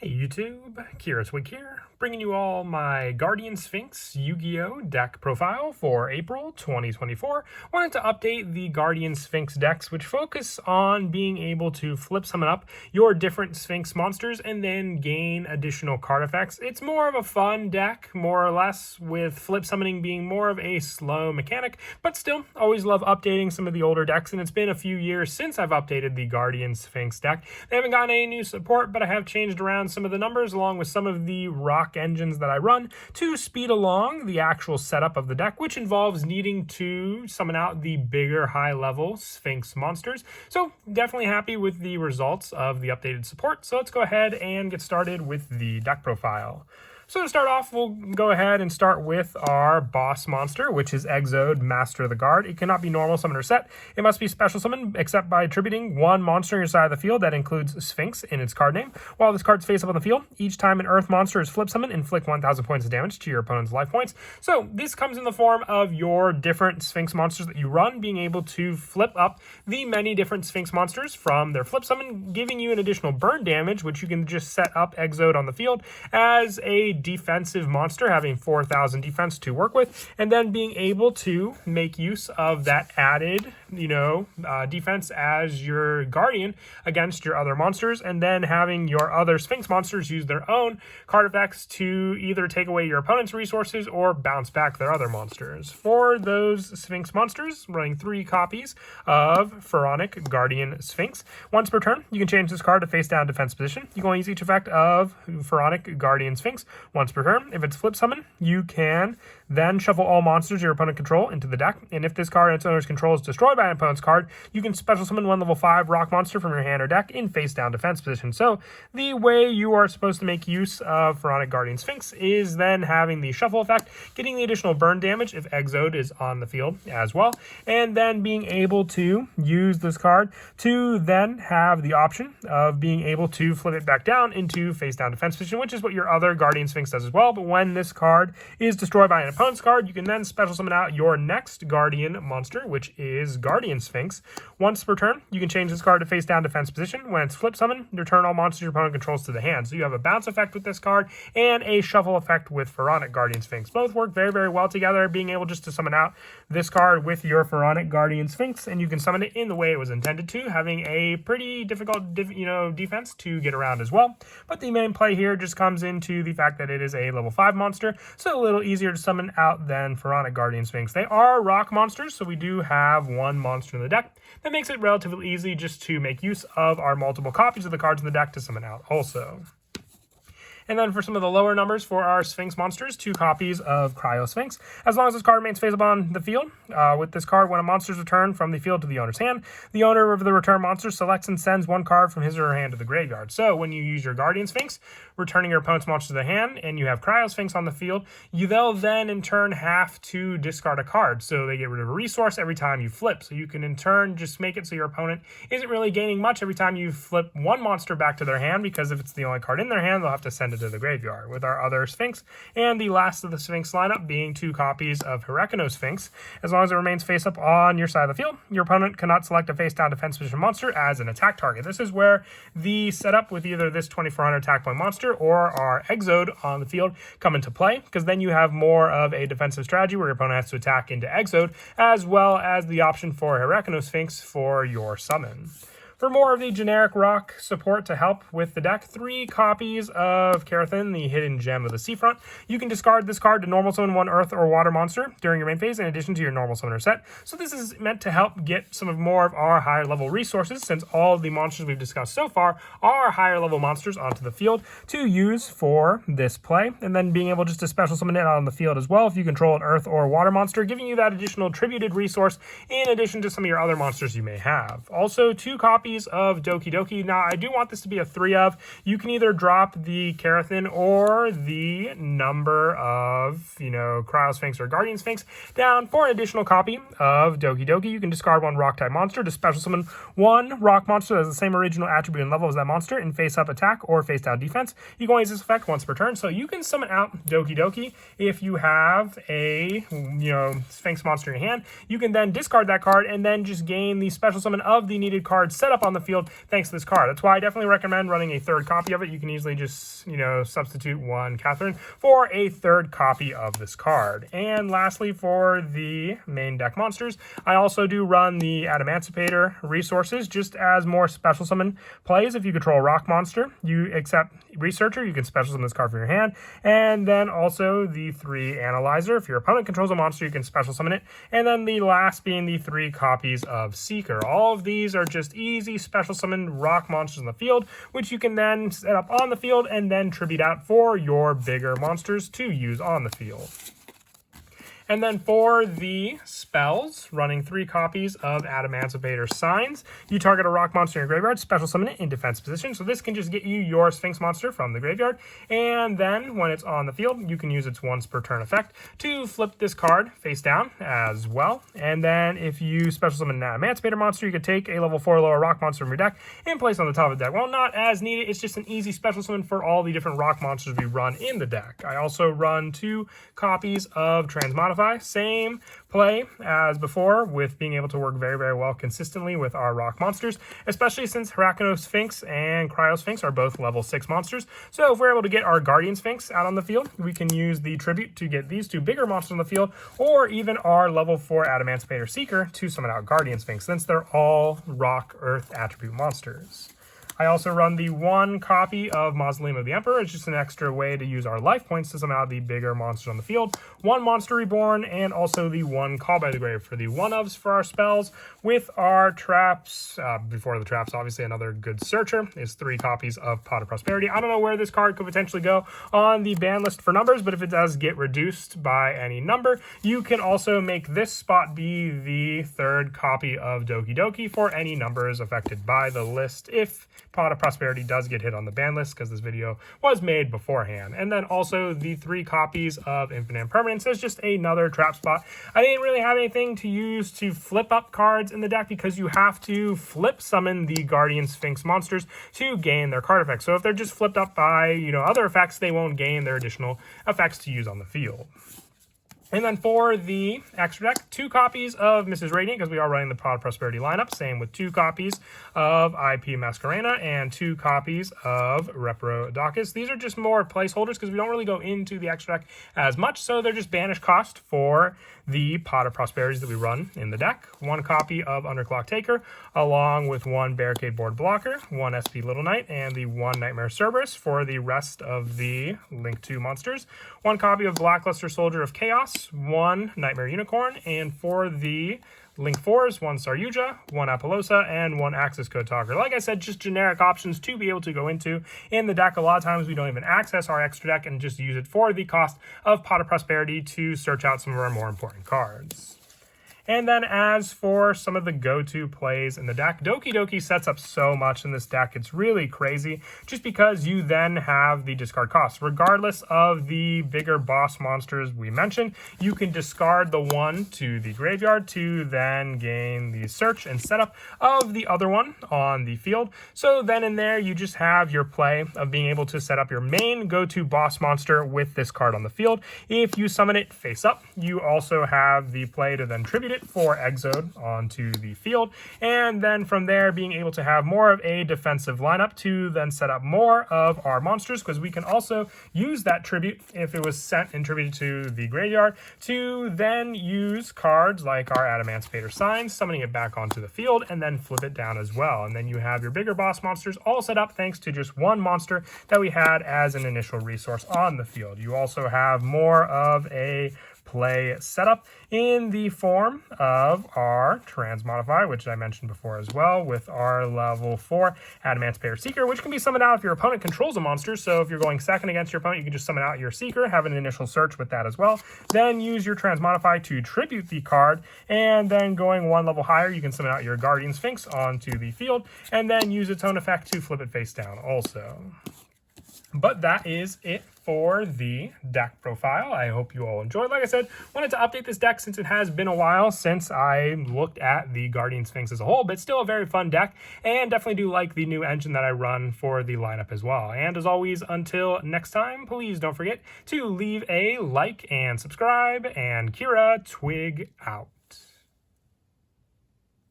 Hey YouTube, Week here, bringing you all my Guardian Sphinx Yu-Gi-Oh deck profile for April 2024. Wanted to update the Guardian Sphinx decks, which focus on being able to flip summon up your different Sphinx monsters and then gain additional card effects. It's more of a fun deck, more or less, with flip summoning being more of a slow mechanic, but still, always love updating some of the older decks, and it's been a few years since I've updated the Guardian Sphinx deck. They haven't gotten any new support, but I have changed around some of the numbers along with some of the rock engines that I run to speed along the actual setup of the deck, which involves needing to summon out the bigger high-level Sphinx monsters. So definitely happy with the results of the updated support. So let's go ahead and get started with the deck profile. So to start off, we'll go ahead and start with our boss monster, which is Yugioh, Master of the Guard. It cannot be normal summon or set. It must be special summon, except by attributing one monster on your side of the field that includes Sphinx in its card name. While this card's face up on the field, each time an Earth monster is flip summoned, inflict 1,000 points of damage to your opponent's life points. So this comes in the form of your different Sphinx monsters that you run, being able to flip up the many different Sphinx monsters from their flip summon, giving you an additional burn damage, which you can just set up Yugioh on the field as a defensive monster, having 4,000 defense to work with, and then being able to make use of that added, defense as your guardian against your other monsters, and then having your other Sphinx monsters use their own card effects to either take away your opponent's resources or bounce back their other monsters. For those Sphinx monsters, running 3 copies of Pharaonic Guardian Sphinx. Once per turn, you can change this card to face down defense position. You can only use each effect of Pharaonic Guardian Sphinx once per turn. If it's flip summon, you can then shuffle all monsters your opponent control into the deck. And if this card and its owner's control is destroyed by an opponent's card, you can special summon one level 5 rock monster from your hand or deck in face down defense position. So the way you are supposed to make use of Pharaonic Guardian Sphinx is then having the shuffle effect, getting the additional burn damage if Yugioh is on the field as well, and then being able to use this card to then have the option of being able to flip it back down into face down defense position, which is what your other Guardian Sphinx does as well. But when this card is destroyed by an opponent's card, you can then special summon out your next Guardian monster, which is Guardian Sphinx. Once per turn, you can change this card to face down defense position. When it's flip summon, return all monsters your opponent controls to the hand. So you have a bounce effect with this card and a shuffle effect with Pharaonic Guardian Sphinx. Both work very, very well together, being able just to summon out this card with your Pharaonic Guardian Sphinx, and you can summon it in the way it was intended to, having a pretty difficult defense to get around as well. But the main play here just comes into the fact that it is a level 5 monster, so a little easier to summon out than Pharaonic Guardian Sphinx. They are rock monsters, so we do have one monster in the deck. That makes it relatively easy just to make use of our multiple copies of the cards in the deck to summon out also. And then for some of the lower numbers for our Sphinx monsters, 2 copies of Cryo Sphinx. As long as this card remains face up on the field, with this card, when a monster is returned from the field to the owner's hand, the owner of the returned monster selects and sends one card from his or her hand to the graveyard. So when you use your Guardian Sphinx, returning your opponent's monster to the hand, and you have Cryo Sphinx on the field, they'll then in turn have to discard a card. So they get rid of a resource every time you flip. So you can in turn just make it so your opponent isn't really gaining much every time you flip one monster back to their hand, because if it's the only card in their hand, they'll have to send it to the graveyard. With our other Sphinx, and the last of the Sphinx lineup being 2 copies of Yugioh Sphinx. As long as it remains face up on your side of the field, your opponent cannot select a face down defense position monster as an attack target. This is where the setup with either this 2,400 attack point monster or our Yugioh on the field come into play, because then you have more of a defensive strategy where your opponent has to attack into Yugioh, as well as the option for Yugioh Sphinx for your summon. For more of the generic rock support to help with the deck, 3 copies of Karathin, the Hidden Gem of the Seafront. You can discard this card to normal summon one earth or water monster during your main phase in addition to your normal summoner set. So this is meant to help get some of more of our higher level resources, since all of the monsters we've discussed so far are higher level monsters onto the field to use for this play. And then being able just to special summon it out on the field as well if you control an earth or water monster, giving you that additional tributed resource in addition to some of your other monsters you may have. Also, 2 copies of Doki Doki. Now, I do want this to be a 3 of. You can either drop the Karathin or the number of, Cryo Sphinx or Guardian Sphinx down for an additional copy of Doki Doki. You can discard one rock type monster to special summon one rock monster that has the same original attribute and level as that monster in face up attack or face down defense. You can only use this effect once per turn, so you can summon out Doki Doki if you have a, Sphinx monster in your hand. You can then discard that card and then just gain the special summon of the needed card set up up on the field thanks to this card. That's why I definitely recommend running a third copy of it. You can easily just, substitute one Catherine for a third copy of this card. And lastly, for the main deck monsters, I also do run the Adamantipator resources just as more special summon plays. If you control a rock monster, you accept Researcher, you can special summon this card from your hand. And then also the 3 Analyzer. If your opponent controls a monster, you can special summon it. And then the last being the 3 copies of Seeker. All of these are just easy special summon rock monsters in the field, which you can then set up on the field and then tribute out for your bigger monsters to use on the field. And then for the spells, running 3 copies of Adamantipator Signs. You target a rock monster in your graveyard, special summon it in defense position. So this can just get you your Sphinx monster from the graveyard. And then when it's on the field, you can use its once per turn effect to flip this card face down as well. And then if you special summon an Adamantipator monster, you could take a level 4 lower rock monster from your deck and place it on the top of the deck. Well, not as needed. It's just an easy special summon for all the different rock monsters we run in the deck. I also run 2 copies of Transmodify. Same play as before, with being able to work very, very well consistently with our rock monsters, especially since Hrakano Sphinx and Cryo Sphinx are both level 6 monsters. So if we're able to get our Guardian Sphinx out on the field, we can use the Tribute to get these 2 bigger monsters on the field, or even our level 4 Adamantipator Seeker to summon out Guardian Sphinx, since they're all rock, earth attribute monsters. I also run the 1 copy of Mausoleum of the Emperor. It's just an extra way to use our life points to summon out the bigger monsters on the field. 1 Monster Reborn, and also the 1 Call by the Grave for the 1-ofs for our spells. With our traps, before the traps, obviously another good searcher is 3 copies of Pot of Prosperity. I don't know where this card could potentially go on the ban list for numbers, but if it does get reduced by any number, you can also make this spot be the 3rd copy of Doki Doki for any numbers affected by the list if Pot of Prosperity does get hit on the ban list, because this video was made beforehand. And then also the 3 copies of Infinite Impermanence is just another trap spot. I didn't really have anything to use to flip up cards in the deck, because you have to flip summon the Guardian Sphinx monsters to gain their card effects. So if they're just flipped up by, other effects, they won't gain their additional effects to use on the field. And then for the extra deck, 2 copies of Mrs. Radiant, because we are running the Pot of Prosperity lineup. Same with 2 copies of IP Masquerena and 2 copies of Reprodocus. These are just more placeholders, because we don't really go into the extra deck as much, so they're just banish cost for the Pot of Prosperities that we run in the deck. 1 copy of Underclock Taker, along with 1 Barricade Board Blocker, 1 SP Little Knight, and the 1 Nightmare Cerberus for the rest of the Link 2 monsters. 1 copy of Blackluster Soldier of Chaos, 1 Nightmare Unicorn, and for the Link 4s, 1 Star Yugioh, 1 Apollosa, and 1 Access Code Talker. Like I said, just generic options to be able to go into in the deck. A lot of times we don't even access our extra deck and just use it for the cost of Pot of Prosperity to search out some of our more important cards. And then as for some of the go-to plays in the deck, Doki Doki sets up so much in this deck. It's really crazy, just because you then have the discard cost. Regardless of the bigger boss monsters we mentioned, you can discard the 1 to the graveyard to then gain the search and setup of the other one on the field. So then in there, you just have your play of being able to set up your main go-to boss monster with this card on the field. If you summon it face up, you also have the play to then tribute it for Exode onto the field, and then from there being able to have more of a defensive lineup to then set up more of our monsters, because we can also use that tribute if it was sent and tributed to the graveyard to then use cards like our Adamantipator Signs, summoning it back onto the field, and then flip it down as well. And then you have your bigger boss monsters all set up thanks to just 1 monster that we had as an initial resource on the field. You also have more of a play setup in the form of our Transmodify, which I mentioned before as well, with our level 4 Adamantipator Seeker, which can be summoned out if your opponent controls a monster. So if you're going second against your opponent, you can just summon out your Seeker, have an initial search with that as well. Then use your Transmodify to tribute the card, and then going 1 level higher, you can summon out your Guardian Sphinx onto the field, and then use its own effect to flip it face down also. But that is it for the deck profile. I hope you all enjoyed. Like I said, wanted to update this deck since it has been a while since I looked at the Guardian Sphinx as a whole, but still a very fun deck, and definitely do like the new engine that I run for the lineup as well. And as always, until next time, please don't forget to leave a like and subscribe, and Kira Twig out.